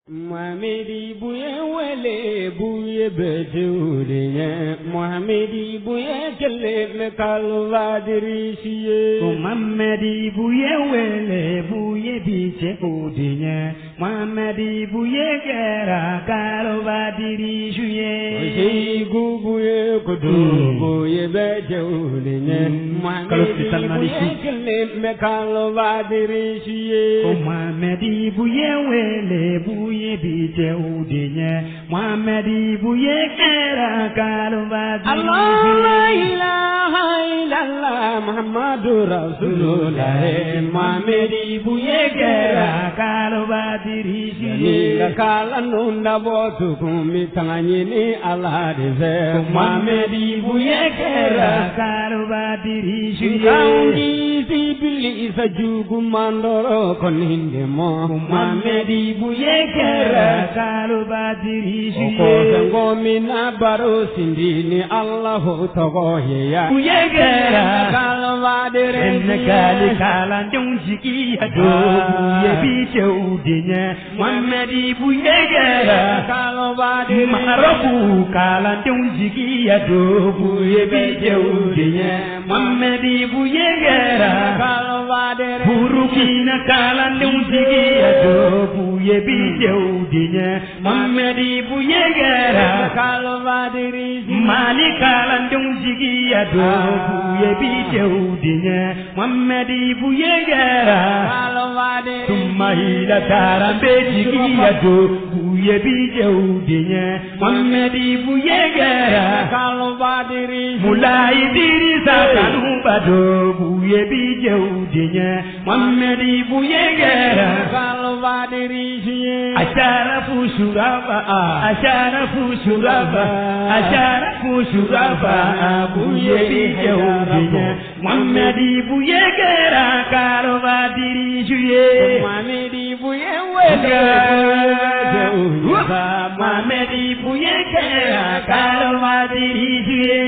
Muhammadi buye wele buye bejuriye Muhammadi buye kelle me kalvadirisiye Muhammadi buye wele buye biche udiye Muhammadi buye kera kalvadirisiye Ojigu buye kudu buye bejuriye Muhammadi buye kelle me kalvadirisiye Muhammadi buye wele buye biche udiye Muhammadi buye kera kalvadirisiye Allah la ilaha illallah Muhammadu Rasulullah Muhammadi buye kera kalvadirisiye kala nunda botu kumi tanganyini Allah deze Muhammadi buye kera kalvadirisiye kaungi sibili sajugu mandoro koninde mo Muhammadi buye kera kalvadirisiye Okosengo mina baro sindini Allahu togoye ya buye kera kalvadirisiye kali kala donjiki ado buye biche udiye Muhammadi buye kera kalvadirisiye Marabu kala donjiki ado buye biche udiye Muhammadi buye kera kalvadirisiye Burukina kala donjiki ado buye biche udiye Muhammadi buye kera kalvadirisiye Mali kala donjiki ado buye biche udiye Muhammadi buye kera kalvadirisiye Tumahila tarambe jiki ado buye biche udiye Muhammadi buye kera kalvadirisiye Mulai diri sakanu bado buye biche udiye Muhammadi buye kera kalvadirisiye Asharafu shuraba buye biche udiye Muhammadi buye kera kalvadirisiye Muhammadi buye wele Muhammadi buye kera kalvadirisiye